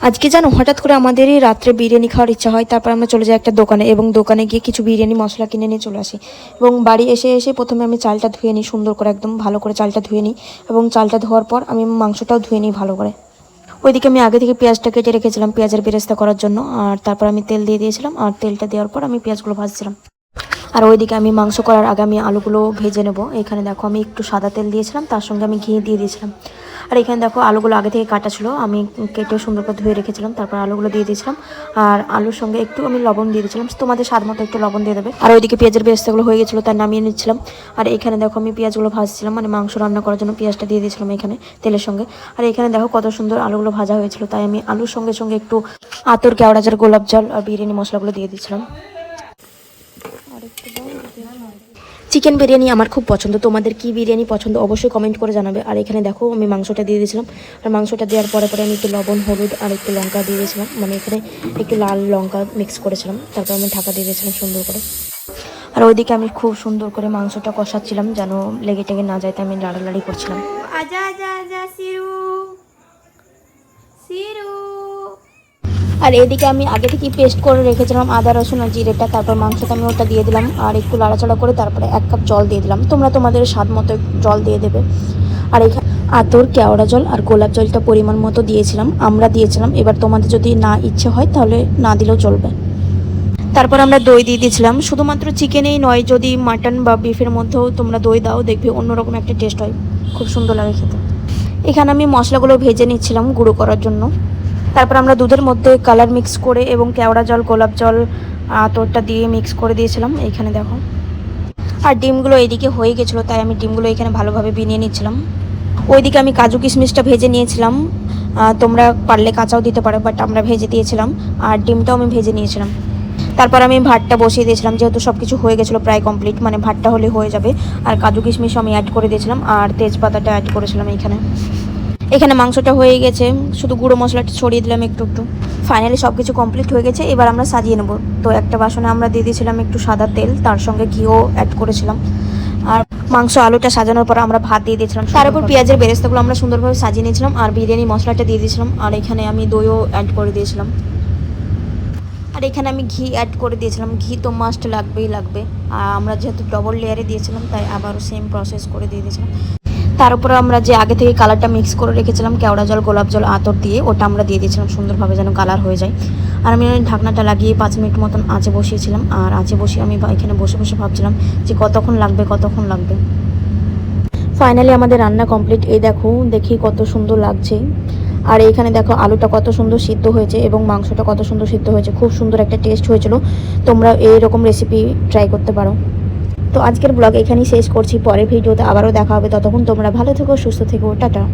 আজকে জানো হঠাৎ করে আমাদেরই রাত্রে বিরিয়ানি খাওয়ার ইচ্ছা হয়, তারপর আমরা চলে যাই একটা দোকানে এবং দোকানে গিয়ে কিছু বিরিয়ানি মশলা কিনে নিয়ে চলে আসি। এবং বাড়ি এসে এসে প্রথমে আমি চালটা ধুয়ে নিই সুন্দর করে, একদম ভালো করে চালটা ধুয়ে নিই এবং চালটা ধোয়ার পর আমি মাংসটাও ধুয়ে নিই ভালো করে। ওইদিকে আমি আগে থেকে পেঁয়াজটা কেটে রেখেছিলাম পেঁয়াজের বেরেস্তা করার জন্য, আর তারপর আমি তেল দিয়ে দিয়েছিলাম আর তেলটা দেওয়ার পর আমি পেঁয়াজগুলো ভাজছিলাম। আর ওইদিকে আমি মাংস করার আগে আমি আলুগুলো ভেজে নেব। এখানে দেখো আমি একটু সাদা তেল দিয়েছিলাম, তার সঙ্গে আমি ঘি দিয়ে দিয়েছিলাম। আর এখানে দেখো আলুগুলো আগে থেকে কাটা ছিল, আমি কেটে সুন্দর করে ধুয়ে রেখেছিলাম, তারপর আলুগুলো দিয়ে দিয়েছিলাম। আর আলুর সঙ্গে একটু আমি লবণ দিয়ে দিয়েছিলাম, তোমাদের স্বাদ মতো একটু লবণ দিয়ে দেবে। আর ওইদিকে পেঁয়াজের বেরেস্তাগুলো হয়ে গেছিলো, তার নামিয়ে নিচ্ছিলাম। আর এখানে দেখো আমি পেঁয়াজগুলো ভাজছিলাম, মানে মাংস রান্না করার জন্য পেঁয়াজটা দিয়ে দিয়েছিলাম এখানে তেলের সঙ্গে। আর এখানে দেখো কত সুন্দর আলুগুলো ভাজা হয়েছিল, তাই আমি আলুর সঙ্গে সঙ্গে একটু আতর, কেওড়া জল, গোলাপ জল আর বিরিয়ানি মশলাগুলো দিয়ে দিয়েছিলাম। চিকেন বিরিয়ানি আমার খুব পছন্দ, তোমাদের কি বিরিয়ানি পছন্দ অবশ্যই কমেন্ট করে জানাবে। আর এখানে দেখো আমি মাংসটা দিয়ে দিয়েছিলাম, আর মাংসটা দেওয়ার পরে পরে আমি একটু লবণ, হলুদ আর একটু লঙ্কা দিয়ে দিয়েছিলাম, মানে এখানে একটু লাল লঙ্কা মিক্স করেছিলাম, তারপর আমি ঢাকা দিয়ে দিয়েছিলাম সুন্দর করে। আর ওইদিকে আমি খুব সুন্দর করে মাংসটা কষাচ্ছিলাম যেন লেগে টেগে না যায়, তাই আমি লাড়ালাড়ি করছিলাম। আজা আজা আজা সিরু সিরু। আর এদিকে আমি আগে থেকে পেস্ট করে রেখেছিলাম আদা, রসুন আর জিরেটা, তারপর মাংসটা আমি ওটা দিয়ে দিলাম আর একটু লাড়াচাড়া করে তারপরে 1 কাপ জল দিয়ে দিলাম, তোমরা তোমাদের স্বাদ মতো জল দিয়ে দেবে। আর এখানে আতর, কেওড়া জল আর গোলাপ জলটা পরিমাণ মতো দিয়েছিলাম, আমরা দিয়েছিলাম। এবার তোমাদের যদি না ইচ্ছে হয় তাহলে না দিলেও চলবে। তারপর আমরা দই দিয়ে দিয়েছিলাম, শুধুমাত্র চিকেনেই নয়, যদি মাটন বা বিফের মধ্যেও তোমরা দই দাও দেখবে অন্যরকম একটা টেস্ট হয়, খুব সুন্দর লাগে খেতে। এখানে আমি মশলাগুলো ভেজে নিচ্ছিলাম গুঁড়ো করার জন্য। তারপর আমরা দুধের মধ্যে কালার মিক্স করে এবং কেওড়া জল, গোলাপ জল, আতরটা দিয়ে মিক্স করে দিয়েছিলাম এইখানে দেখো। আর ডিমগুলো এইদিকে হয়ে গেছিলো, তাই আমি ডিমগুলো এখানে ভালোভাবে বিনিয়ে নিচ্ছিলাম। ওইদিকে আমি কাজু কিশমিশটা ভেজে নিয়েছিলাম, তোমরা পারলে কাঁচাও দিতে পারো, বাট আমরা ভেজে দিয়েছিলাম। আর ডিমটাও আমি ভেজে নিয়েছিলাম। তারপর আমি ভাতটা বসিয়ে দিয়েছিলাম, যেহেতু সব কিছু হয়ে গেছিলো প্রায় কমপ্লিট, মানে ভাতটা হলে হয়ে যাবে। আর কাজু কিশমিশ আমি অ্যাড করে দিয়েছিলাম আর তেজপাতাটা অ্যাড করেছিলাম এখানে মাংসটা হয়ে গেছে, শুধু গুঁড়ো মশলাটা ছড়িয়ে দিলাম একটু একটু। ফাইনালি সব কিছু কমপ্লিট হয়ে গেছে, এবার আমরা সাজিয়ে নেব। তো একটা বাসনে আমরা দিয়ে দিয়েছিলাম একটু সাদা তেল, তার সঙ্গে ঘিও অ্যাড করেছিলাম। আর মাংস আলুটা সাজানোর পর আমরা ভাত দিয়ে দিয়েছিলাম, তার উপর পেঁয়াজের বেরেস্তাগুলো আমরা সুন্দরভাবে সাজিয়ে নিয়েছিলাম আর বিরিয়ানি মশলাটা দিয়ে দিয়েছিলাম। আর এখানে আমি দইও অ্যাড করে দিয়েছিলাম। আর এখানে আমি ঘি অ্যাড করে দিয়েছিলাম, ঘি তো মাস্ট লাগবেই লাগবে। আর আমরা যেহেতু ডবল লেয়ারে দিয়েছিলাম তাই আবারও সেম প্রসেস করে দিয়ে দিয়েছিলাম। তার উপরে আমরা যে আগে থেকে কালারটা মিক্স করে রেখেছিলাম কেওড়া জল, গোলাপ জল, আতর দিয়ে, ওটা আমরা দিয়ে দিয়েছিলাম সুন্দরভাবে যেন কালার হয়ে যায়। আর আমি ঢাকনাটা লাগিয়ে 5 মিনিট মতন আঁচে বসিয়েছিলাম। আর আঁচে বসিয়ে আমি এখানে বসে বসে ভাবছিলাম যে কতক্ষণ লাগবে। ফাইনালি আমাদের রান্না কমপ্লিট, এই দেখো দেখি কত সুন্দর লাগছে। আর এইখানে দেখো আলুটা কত সুন্দর সিদ্ধ হয়েছে এবং মাংসটা কত সুন্দর সিদ্ধ হয়েছে, খুব সুন্দর একটা টেস্ট হয়েছিল। তোমরা এইরকম রেসিপি ট্রাই করতে পারো। তো আজকের ব্লগ এখানেই শেষ করছি, পরের ভিডিওতে আবারও দেখা হবে, ততক্ষণ তোমরা ভালো থেকো, সুস্থ থেকো, টাটা।